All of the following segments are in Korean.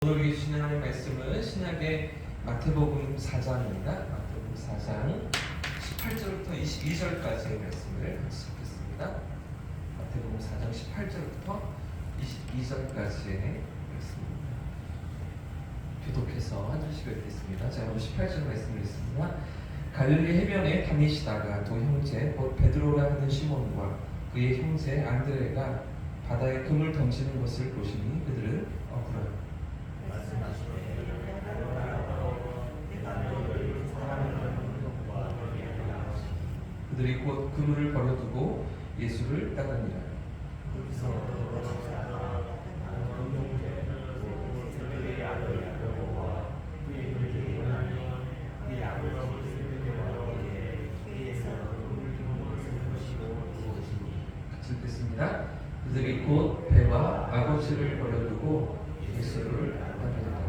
오늘 우리 신앙의 말씀은 신약의 마태복음 4장입니다. 마태복음 4장 18절부터 22절까지의 말씀을 같이 읽겠습니다. 마태복음 4장 18절부터 22절까지의 말씀입니다. 교독해서 한 절씩 읽겠습니다. 제가 오늘 18절 말씀을 읽습니다. 갈릴리 해변에 다니시다가 두 형제 곧 베드로라 하는 시몬과 그의 형제 안드레가 바다에 금을 던지는 것을 보시니 그들을 억울하여 그들이 곧 그물을 버려두고 예수를 따르니라. 같이 읽겠습니다. 그들이 곧 배와 아버지를 버려두고 예수를 따르니라.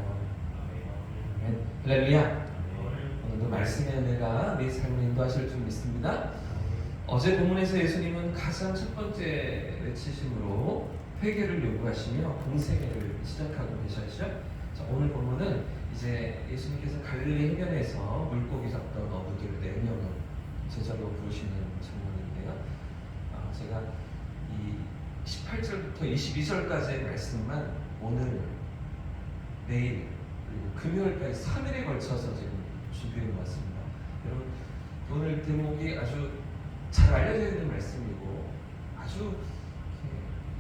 할렐루야. 오늘도 말씀의 은혜가 내 삶을 인도하실 줄 믿습니다. 어제 본문에서 예수님은 가장 첫 번째 외치심으로 회개를 요구하시며 공생애를 시작하고 계셨죠. 오늘 본문은 이제 예수님께서 갈릴리 해변에서 물고기 잡던 어부들 4명을 제자로 부르시는 장면인데요. 제가 이 18절부터 22절까지의 말씀만 오늘, 내일, 그리고 금요일까지 3일에 걸쳐서 지금 준비해 놓았습니다. 여러분, 오늘 대목이 아주 잘 알려져 있는 말씀이고 아주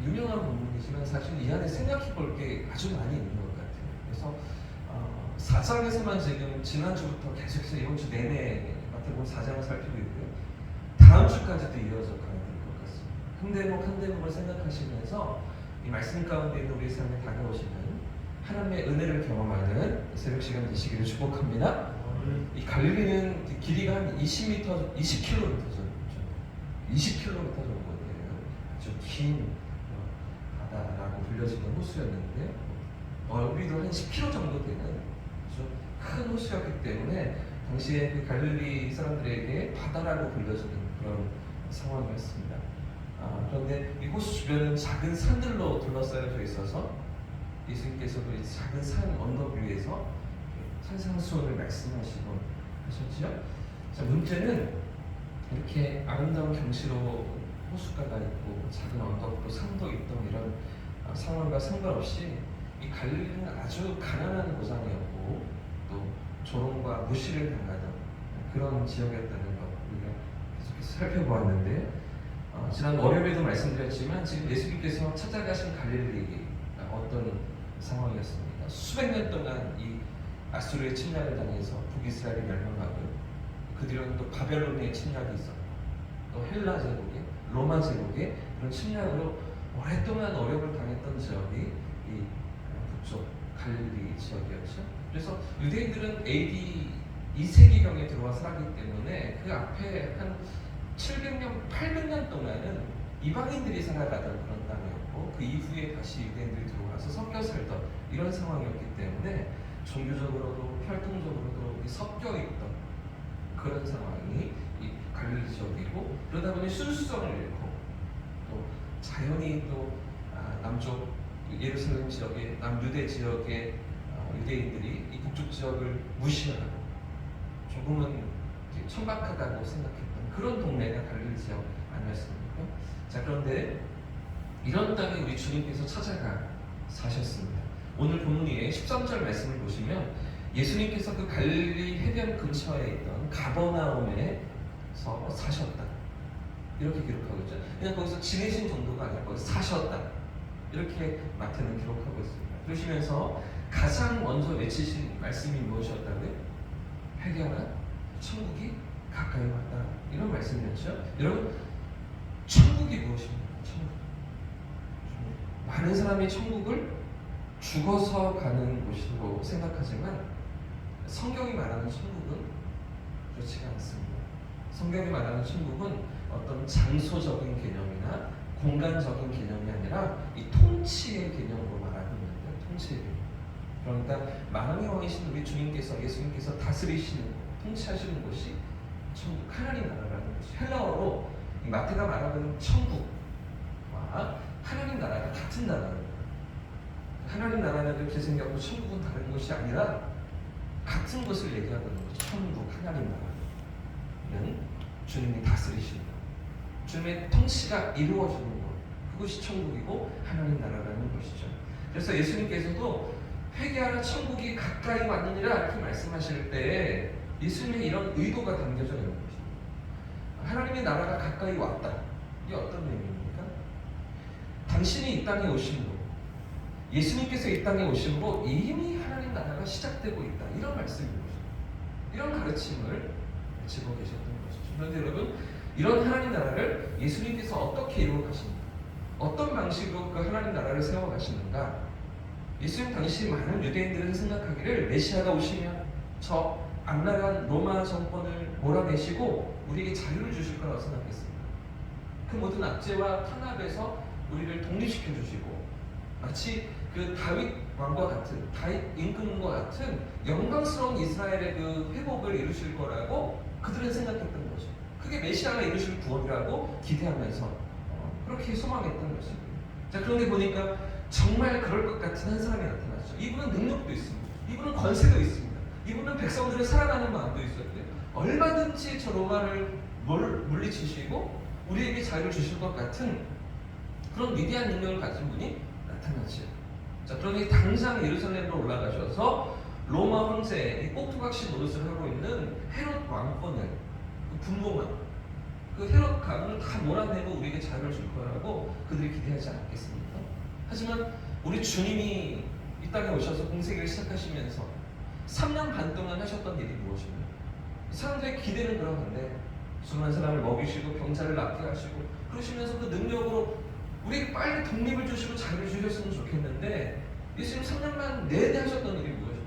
유명한 본문이지만 사실 이 안에 생각해 볼 게 아주 많이 있는 것 같아요. 그래서 4장에서만 지금 지난주부터 계속해서 이번 주 내내 마태복음 4장을 살피고 있고요. 다음 주까지도 이어져 가야 될 것 같습니다. 한 대목 한 대목을 생각하시면서 이 말씀 가운데 있는 우리 삶에 다가오시는 하나님의 은혜를 경험하는 새벽 시간 되시기를 축복합니다. 이 갈릴리는 길이가 한 20km, 20km 20km 정도 되는 아주 긴 바다라고 불려지는 호수였는데 넓이도 한 10km 정도 되는 아주 큰 호수였기 때문에 당시에 그 갈릴리 사람들에게 바다라고 불려지는 그런 상황이었습니다. 그런데 이 호수 주변은 작은 산들로 둘러싸여져 있어서 예수님께서도 이 작은 산 언덕 위에서 산상수훈을 말씀하시고 하셨죠. 자, 문제는 이렇게 아름다운 경치로 호숫가가 있고 작은 언덕으로 산도 있던 이런 상황과 상관없이 이 갈릴리는 아주 가난한 고장이었고 또 조롱과 무시를 당하던 그런 지역이었다는 것 우리가 계속해서 살펴보았는데 지난 월요일에도 말씀드렸지만 지금 예수님께서 찾아가신 갈릴리가 어떤 상황이었습니까? 수백 년 동안 이 아수르의 침략을 당해서 북이스라엘이 멸망하고 그 뒤로는 또 바벨론의 침략이 있었고 또 헬라 제국의 로마 제국의 그런 침략으로 오랫동안 어려움을 당했던 지역이 이 북쪽 갈릴리 지역이었죠. 그래서 유대인들은 AD 2세기경에 들어와 살았기 때문에 그 앞에 한 700년, 800년 동안은 이방인들이 살아가던 그런 땅이었고 그 이후에 다시 유대인들이 들어와서 섞여 살던 이런 상황이었기 때문에 종교적으로도 혈통적으로도 섞여 있던 그런 상황이 이 갈릴리 지역이고 그러다 보니 순수성을 잃고 또 자연히 또 남쪽 예루살렘 지역의 남유대 지역의 유대인들이 이 북쪽 지역을 무시하고 조금은 천박하다고 생각했던 그런 동네가 갈릴리 지역 아니었습니까? 자, 그런데 이런 땅에 우리 주님께서 찾아가 사셨습니다. 오늘 본문 위에 13절 말씀을 보시면 예수님께서 그 갈릴리 해변 근처에 있던 가버나움에서 사셨다 이렇게 기록하고 있죠. 그냥 거기서 지내신 정도가 아니라 거기서 사셨다 이렇게 마태는 기록하고 있습니다. 그러시면서 가장 먼저 외치신 말씀이 무엇이었다고요? 회개하라, 천국이 가까이 왔다 이런 말씀이었죠. 여러분, 천국이 무엇입니까? 천국. 많은 사람이 천국을 죽어서 가는 곳으로 생각하지만 성경이 말하는 천국은 그렇지가 않습니다. 성경이 말하는 천국은 어떤 장소적인 개념이나 공간적인 개념이 아니라 이 통치의 개념으로 말하고 있는데 통치의 개념. 그러니까 만왕의 왕이신 우리 주님께서 예수님께서 다스리시는 통치하시는 곳이 천국 하나님 나라라는 것이 헬라어로 마태가 말하는 천국과 하나님 나라가 같은 나라입니다. 하나님 나라는 이렇게 생겼고 천국은 다른 것이 아니라 같은 것을 얘기하는 거죠. 천국, 하나님 나라는 주님이 다스리시는 것, 주님의 통치가 이루어지는 것, 그것이 천국이고 하나님 나라라는 것이죠. 그래서 예수님께서도 회개하라 천국이 가까이 왔느니라 이렇게 말씀하실 때 예수님의 이런 의도가 담겨져 있는 것입니다. 하나님의 나라가 가까이 왔다. 이게 어떤 의미입니까? 당신이 이 땅에 오심으로, 예수님께서 이 땅에 오심으로 이미 하나님 나라가 시작되고 있다. 이런 말씀인 거죠. 이런 가르침을 지고 계셨던 것이죠. 그런데 여러분, 이런 하나님 나라를 예수님께서 어떻게 이루어 가십니까? 어떤 방식으로 그 하나님 나라를 세워 가시는가? 예수님 당시 많은 유대인들은 생각하기를 메시아가 오시면 저 악랄한 로마 정권을 몰아내시고 우리에게 자유를 주실 거라고 생각했습니다. 그 모든 압제와 탄압에서 우리를 독립시켜 주시고 마치 그 다윗 왕과 같은, 다윗 임금과 같은 영광스러운 이스라엘의 그 회복을 이루실 거라고 그들은 생각했던 거죠. 그게 메시아가 이루실 구원이라고 기대하면서 그렇게 소망했던 것입니다. 자, 그런데 보니까 정말 그럴 것 같은 한 사람이 나타났죠. 이분은 능력도 있습니다. 이분은 권세도 있습니다. 이분은 백성들을 사랑하는 마음도 있었고요. 얼마든지 저 로마를 물리치시고 우리에게 자유를 주실 것 같은 그런 위대한 능력을 가진 분이 나타났죠. 자, 그러니 당장 예루살렘으로 올라가셔서 로마 황제의 이 꼭두각시 노릇을 하고 있는 헤롯 왕권을, 그 분봉한 그 헤롯 가문을 다 몰아내고 우리에게 자유를 줄 거라고 그들이 기대하지 않겠습니까? 하지만 우리 주님이 이 땅에 오셔서 공생애를 시작하시면서 3년 반 동안 하셨던 일이 무엇입니까? 사람들의 기대는 그러한데 수많은 사람을 먹이시고 병자를 낫게 하시고 그러시면서 그 능력으로 우리에게 빨리 독립을 주시고 자유를 주셨으면 좋겠는데 예수님 3년 반 내내 하셨던 일이 무엇입니까?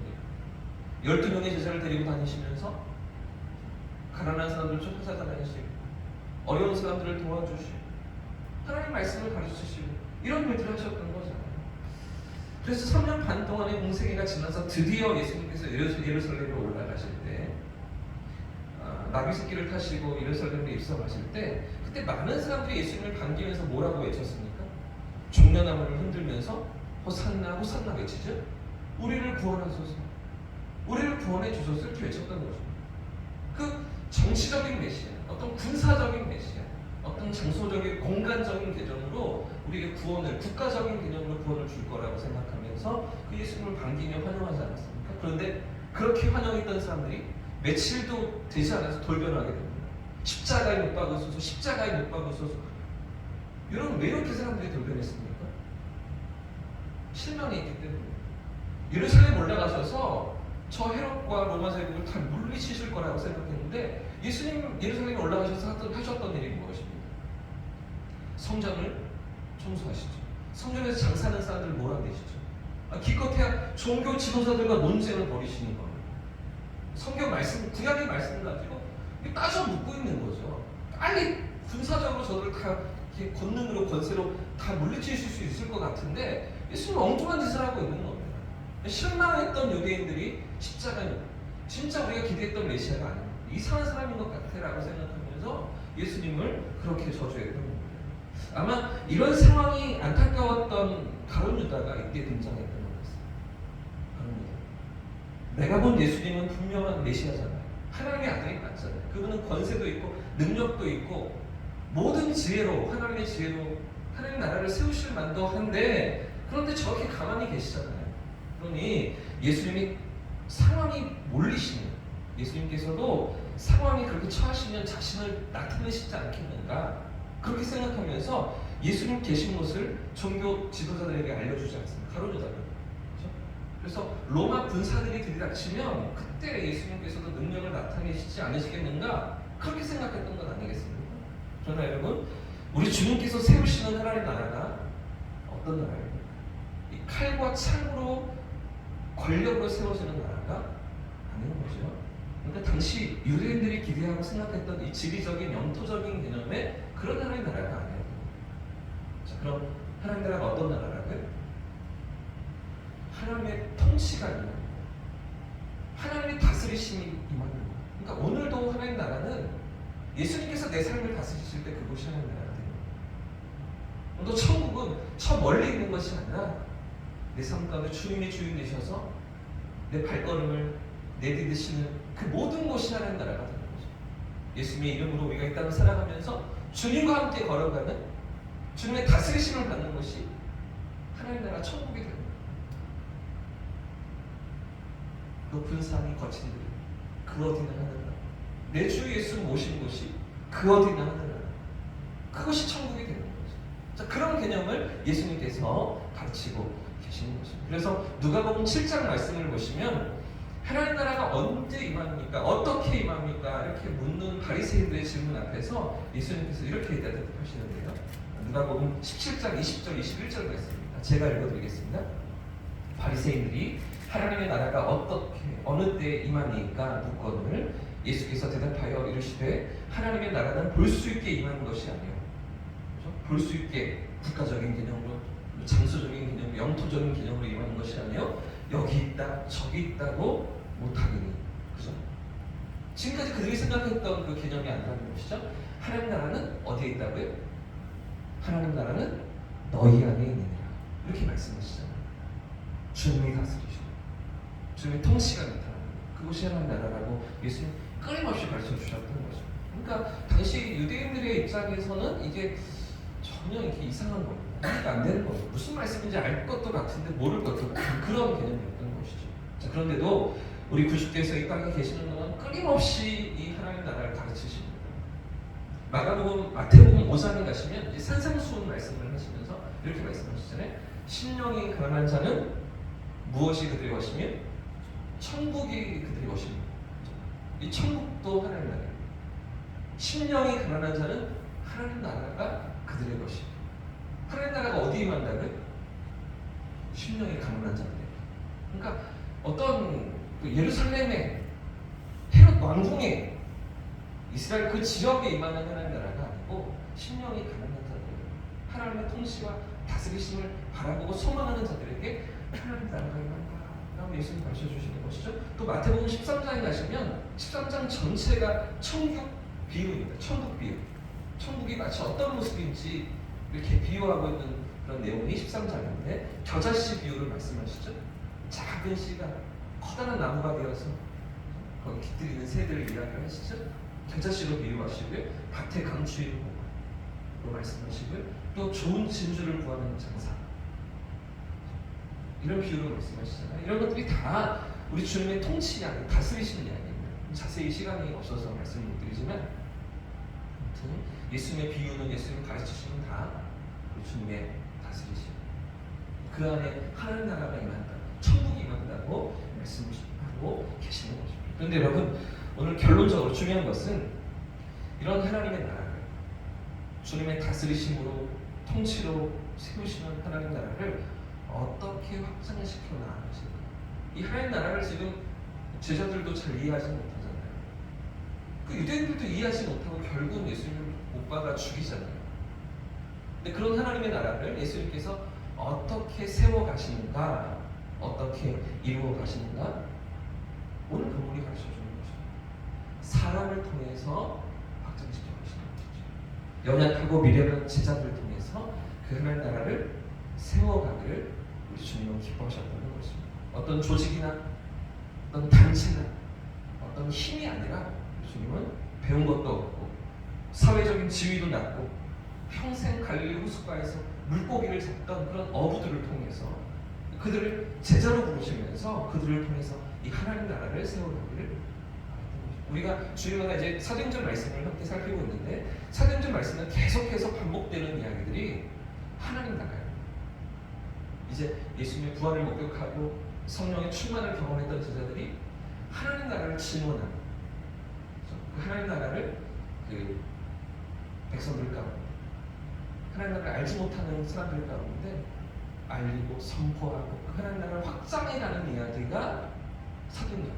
12명의 제자를 데리고 다니시면서 가난한 사람들을 쫓아다니시고 어려운 사람들을 도와주시고 하나님 말씀을 가르치시고 이런 일들을 하셨던 거잖아요. 그래서 3년 반 동안의 공생애가 지나서 드디어 예수님께서 예루살렘으로 올라가실 때 나귀새끼를 타시고 예루살렘에 입성하실 때 그때 많은 사람들이 예수님을 반기면서 뭐라고 외쳤습니까? 종려나무를 흔들면서 호산나 호산나 외치죠. 우리를 구원하소서, 우리를 구원해 주소서 이렇게 외쳤던 거죠. 그 정치적인 메시아, 어떤 군사적인 메시아, 어떤 장소적인 공간적인 개념으로 우리에게 구원을, 국가적인 개념으로 구원을 줄 거라고 생각하면서 그 예수님을 반기며 환영하지 않았습니까? 그런데 그렇게 환영했던 사람들이 며칠도 되지 않아서 돌변하게 됩니다. 십자가에 못 박으소서, 십자가에 못 박으소서. 여러분, 왜 이렇게 사람들이 돌변했습니까? 실망이 있기 때문에. 예루살렘 올라가셔서 저 헤롯과 로마 제국을 다 물리치실 거라고 생각했는데 예수님 예루살렘에 올라가셔서 하셨던 일이 무엇입니까? 성전을 청소하시죠. 성전에서 장사하는 사람들을 몰아내시죠. 기껏해야 종교 지도자들과 논쟁을 벌이시는 겁니다. 성경 말씀, 구약의 말씀을 가지고 따져 묻고 있는 거죠. 빨리 군사적으로 저들을 다 권능으로 권세로 다 물리치실 수 있을 것 같은데 예수님 엉뚱한 짓을 하고 있는 겁니다. 실망했던 유대인들이 십자가는 진짜 우리가 기대했던 메시아가 아닙니다. 이상한 사람인 것 같아라고 생각하면서 예수님을 그렇게 저주했던 겁니다. 아마 이런 상황이 안타까웠던 가룟 유다가 이때 등장했던 것 같습니다. 가룟 유다. 내가 본 예수님은 분명한 메시아잖아요. 하나님의 아들이 맞잖아요. 그분은 권세도 있고 능력도 있고 모든 지혜로, 하나님의 지혜로 하나님 나라를 세우실 만도 한데 그런데 저렇게 가만히 계시잖아요. 그러니 예수님이 상황이 몰리시면, 예수님께서도 상황이 그렇게 처하시면 자신을 나타내시지 않겠는가 그렇게 생각하면서 예수님 계신 것을 종교 지도자들에게 알려주지 않습니다. 가룟 유다가. 그렇죠? 그래서 로마 군사들이 들이닥치면 그때 예수님께서도 능력을 나타내시지 않으시겠는가 그렇게 생각했던 것 아니겠습니까? 그러나 여러분, 우리 주님께서 세우시는 하나님 나라가 어떤 나라입니까? 이 칼과 창으로 권력으로 세워지는 나라가 아닌 거죠. 그러니까 당시 유대인들이 기대하고 생각했던 이 지리적인 영토적인 개념의 그런 하나님 나라가 아니에요. 자, 그럼 하나님 나라가 어떤 나라라고요? 하나님의 통치가 임하는 거예요. 하나님의 다스리심이 임하는 거예요. 그러니까 오늘도 하나님 나라는 예수님께서 내 삶을 다스리실 때 그것이 하나님 나라가 돼요. 또 천국은 저 멀리 있는 것이 아니라 내 삶 가운데 주님이 주인 되셔서 내 발걸음을 내디디시는 그 모든 곳이 하나님 나라가 되는 거죠. 예수님의 이름으로 우리가 이 땅을 살아가면서 주님과 함께 걸어가는 주님의 다스리심을 받는 것이 하나님 나라 천국이 되는 거예요. 높은 산이 거친 들 그 어디나 하늘나라. 내 주 예수 모신 곳이 그 어디나 하늘나라. 그것이 천국이 되는 거죠. 자, 그런 개념을 예수님께서 가르치고 계시는 것입니다. 그래서 누가복음 7장 말씀을 보시면 하나님 나라가 언제 임합니까? 어떻게 임합니까? 이렇게 묻는 바리새인들의 질문 앞에서 예수님께서 이렇게 대답하시는데요. 누가복음 17장 20절 21절 말씀입니다. 제가 읽어드리겠습니다. 바리새인들이 하나님의 나라가 어떻게 어느 때에 임하니까 묻거늘 예수께서 대답하여 이르시되 하나님의 나라는 볼 수 있게 임하는 것이 아니요. 볼 수 있게 국가적인 개념으로 장소적인 개념, 영토적인 개념으로 임하는 것이 아니요. 여기 있다, 저기 있다고 못하겠니. 그죠? 지금까지 그들이 생각했던 그 개념이 아니라는 것이죠. 하나님 나라는 어디에 있다고요? 하나님 나라는 너희 안에 있느니라. 이렇게 말씀하시잖아요. 주님이 다스리시고 주님의 통치가 나타나는 그것이 하나님 나라라고 예수님 끊임없이 가르쳐 주셨던 거죠. 그러니까 당시 유대인들의 입장에서는 이게 전혀 이렇게 이상한 겁니다. 이해가 안 되는 거죠. 무슨 말씀인지 알 것도 같은데 모를 것도 같은 그런 개념이었던 것이죠. 자, 그런데도 우리 구주께서 이 땅에 계시는 동안 끊임없이 이 하나님 나라를 가르치십니다. 마태복음 5장에 가시면 이제 산상수훈 말씀을 하시면서 이렇게 말씀하시잖아요. 심령이 가난한 자는 무엇이 그들의 것이며 천국이 그들의 것입니다. 이 천국도 하나님 나라예요. 심령이 가난한 자는 하나님 나라가 그들의 것입니다. 하나님 나라가 어디 임한다고요? 심령이 가난한 자들에게. 그러니까 어떤 예루살렘의 헤롯 왕궁에 이스라엘 그 지역에 임하는 하나님 나라가 아니고 심령이 가난한 자들, 하나님의 통치와 다스리심을 바라보고 소망하는 자들에게 하나님 나라가 임한다 라고 예수님 가르쳐 주시는 것이죠. 또 마태복음 13장에 가시면 13장 전체가 천국 비유입니다. 천국 비유. 천국이 마치 어떤 모습인지 이렇게 비유하고 있는 그런 내용이 13장인데 겨자씨 비유를 말씀하시죠. 작은 씨가 커다란 나무가 되어서 거기 깃들이는 새들을 이야기를 하시죠. 겨자씨로 비유하시고요. 밭에 강추위를 보고 말씀하시고요. 또 좋은 진주를 구하는 장사 이런 비유를 말씀하시잖아요. 이런 것들이 다 우리 주님의 통치 안에 다스리시는 이야기입니다. 자세히 시간이 없어서 말씀을 못 드리지만 아무튼 예수님의 비유는 예수님 가르치시는 다 우리 주님의 다스리심 그 안에 하나님 나라가 임한다, 천국이 임한다고 말씀하고 계시는 것입니다. 그런데 여러분 오늘 결론적으로 중요한 것은 이런 하나님의 나라를 주님의 다스리심으로 통치로 세우시는 하나님 나라를 어떻게 확장을 시켜 나가는가. 이 하나님 나라를 지금 제자들도 잘 이해하지 못하잖아요. 그 유대인들도 이해하지 못하고 결국은 예수님을 못 박아 죽이잖아요. 근데 그런 하나님의 나라를 예수님께서 어떻게 세워 가시는가, 어떻게 이루어 가시는가, 오늘 본문이 가르쳐 주는 거죠. 사람을 통해서 확장시켜 가시는 거죠. 연약하고 미련한 제자들을 통해서 그 하나님 나라를 세워가기를 우리 주님은 기뻐하셨다는 것입니다. 어떤 조직이나 어떤 단체나 어떤 힘이 아니라 우리 주님은 배운 것도 없고 사회적인 지위도 낮고 평생 갈릴리 호숫가에서 물고기를 잡던 그런 어부들을 통해서 그들을 제자로 부르시면서 그들을 통해서 이 하나님 나라를 세워가기를 우리가 주일마다 이제 사도행전 말씀을 함께 살피고 있는데 사도행전 말씀은 계속해서 반복되는 이야기들이 하나님 나라예요. 이제 예수님의 부활을 목격하고 성령의 충만을 경험했던 제자들이 하나님 나라를 증언하는 그 하나님 나라를 그 백성들 가운데 하나님 나라를 알지 못하는 사람들 가운데 알리고 선포하고 그 하나님 나라를 확장해가는 이야기가 사도행전.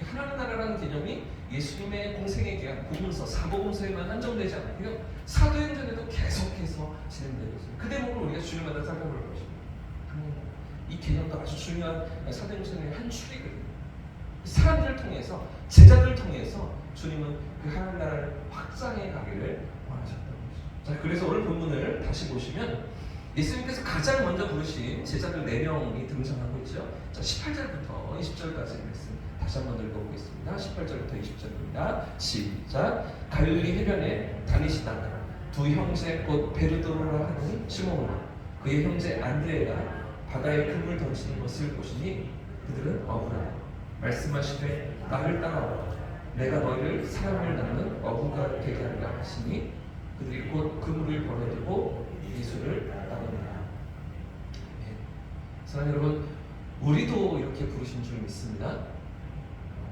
하나님 나라라는 개념이 예수님의 공생에 대한 복음서, 사복음서에만 한정되지 않고요. 사도행전에도 계속해서 진행되고 있습니다. 그 대목을 우리가 주일마다 살펴볼 것입니다. 이 개념도 아주 중요한 사도행전의 한 축이거든요. 사람들을 통해서, 제자들을 통해서 주님은 그 하나님 나라를 확장해 가기를 원하셨다는 것이죠. 자, 그래서 오늘 본문을 다시 보시면 예수님께서 가장 먼저 부르신 제자들 4명이 등장하고 있죠. 자, 18절부터 20절까지 말씀 다시 한번 읽어보겠습니다. 18절부터 20절입니다. 시작. 갈릴리 해변에 다니시다가 두 형제 곧 베르도로라 하는 시몬과 그의 형제 안드레가 바다에 그물 던지는 것을 보시니 그들은 어부라 말씀하시되 나를 따라오라 내가 너희를 사람을 낳는 어부가 되게 하리라 하시니 그들이 곧 그물을 버려두고 예수를 따릅니다. 사랑하는 여러분, 우리도 이렇게 부르신 줄 믿습니다.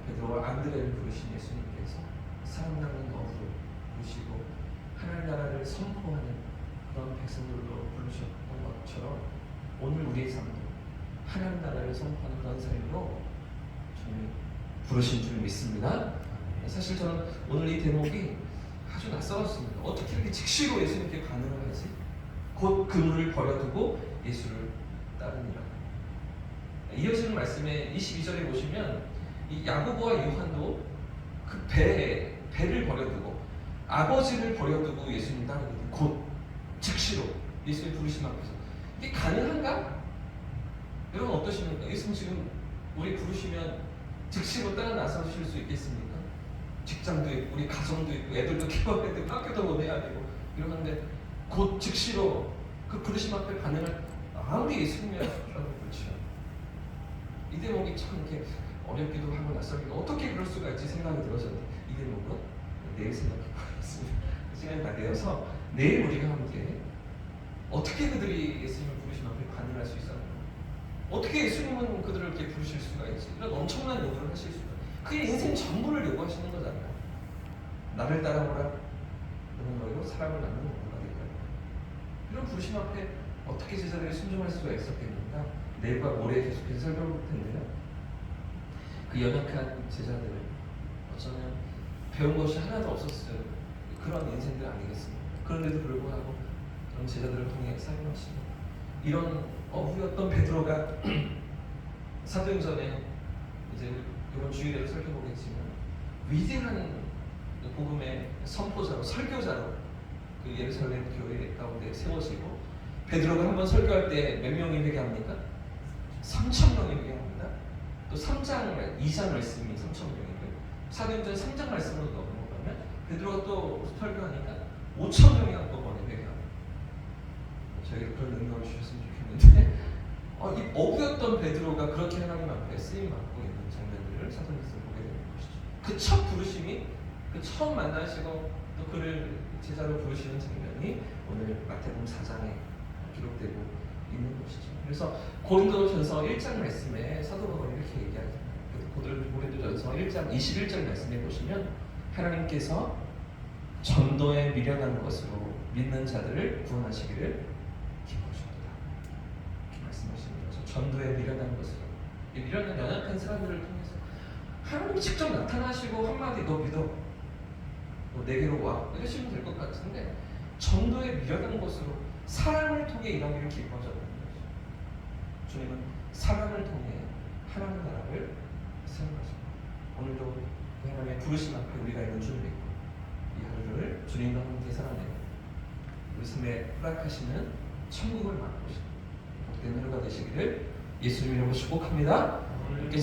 베드로와 안드레를 부르신 예수님께서 사람 낳는 어부로 부르시고 하나님 나라를 선포하는 그런 백성들로 부르셨던 것처럼 오늘 우리의 삶도 하나님 나라를 선포하는 그런 삶으로 주님이 부르신 줄 믿습니다. 사실 저는 오늘 이 대목이 아주 낯설었습니다. 어떻게 이렇게 즉시로 예수님께 반응을 하지? 곧 그물을 버려두고 예수를 따르니라. 이어지는 말씀에 22절에 보시면 이 야고보와 요한도 그 배를 버려두고 아버지를 버려두고 예수님 따르거든요. 곧 즉시로 예수님 부르심 앞에서. 이게 가능한가? 여러분 어떠십니까? 예수님 지금 우리 부르시면 즉시로 따라 나서실 수 있겠습니까? 직장도 있고 우리 가정도 있고 애들도 키워야 되고 학교도 보내야 되고 이러는데 곧 즉시로 그 부르심 앞에 반응을 아무리 예수님이라고 그렇죠. 이 대목이 참 이렇게 어렵기도 하고 낯설기도 어떻게 그럴 수가 있지 생각이 들어서 이 대목은 내일 생각해보겠습니다. 시간이 다 되어서 내일 우리가 함께 어떻게 그들이 예수님을 부르심 앞에 반응할 수 있었나, 어떻게 예수님은 그들을 이렇게 부르실 수가 있지, 이런 엄청난 요구를 하실 수가, 그게 인생 전부를 요구하시는 거잖아요. 나를 따라오라 너는 너희로 사람을 낳는 어부가 될 거야. 이런 부르심 앞에 어떻게 제자들이 순종할 수가 있었겠는가, 내일과 모레 계속해서 살펴볼 텐데요. 그 연약한 제자들을 어쩌면 배운 것이 하나도 없었어요. 그런 인생들 아니겠습니까? 그런데도 불구하고 그런 제자들을 통해 사용하시고, 이런 어부였던 베드로가 사도행전에 이제 이번 주일에도 살펴보겠지만 위대한 복음의 선포자로, 설교자로 그 예루살렘 교회 가운데 세워지고, 베드로가 한번 설교할 때 몇 명이 회개합니까? 3,000명이 회개합니다. 또 3장, 2장 말씀이 3,000명이고요. 사도행전 3장 말씀으로 넘어가면 베드로가 또 설교하니까 5,000명이 한꺼번에 회개합니다. 저에게 그런 능력을 주셨으면 좋겠는데 이 어부였던 베드로가 그렇게 하나님 앞에 쓰임받고 있는 장면들을 사도행전에서 보게 되는 것이죠. 그 첫 부르심이, 그 처음 만나시고 또 그를 제자로 부르시는 장면이 오늘 마태복음 4장에 기록되고 있는 것이죠. 그래서 고린도전서 1장 말씀에 사도 바울이 이렇게 얘기하잖아요. 고린도전서 1장 21절 말씀에 보시면 하나님께서 전도에 미련한 것으로 믿는 자들을 구원하시기를 기뻐하십니다. 이렇게 말씀하시는 거죠. 전도에 미련한 것으로. 이 미련한 연약한 사람들을 통해서 하나님이 직접 나타나시고 한마디 너 믿어, 너 내게로 와, 이러시면 될 것 같은데 전도에 미련한 것으로 사랑을 통해 일하기를 기뻐하셨다는 거죠. 주님은 사랑을 통해 하나님 나라를 세워가십니다. 오늘도 하나님의 부르심 앞에 우리가 있는 줄 믿고 이 하루를 주님과 함께 살아내고 우리 삶에 허락하시는 천국을 맛보시는 복된 하루가 되시기를 예수님 이름으로 축복합니다.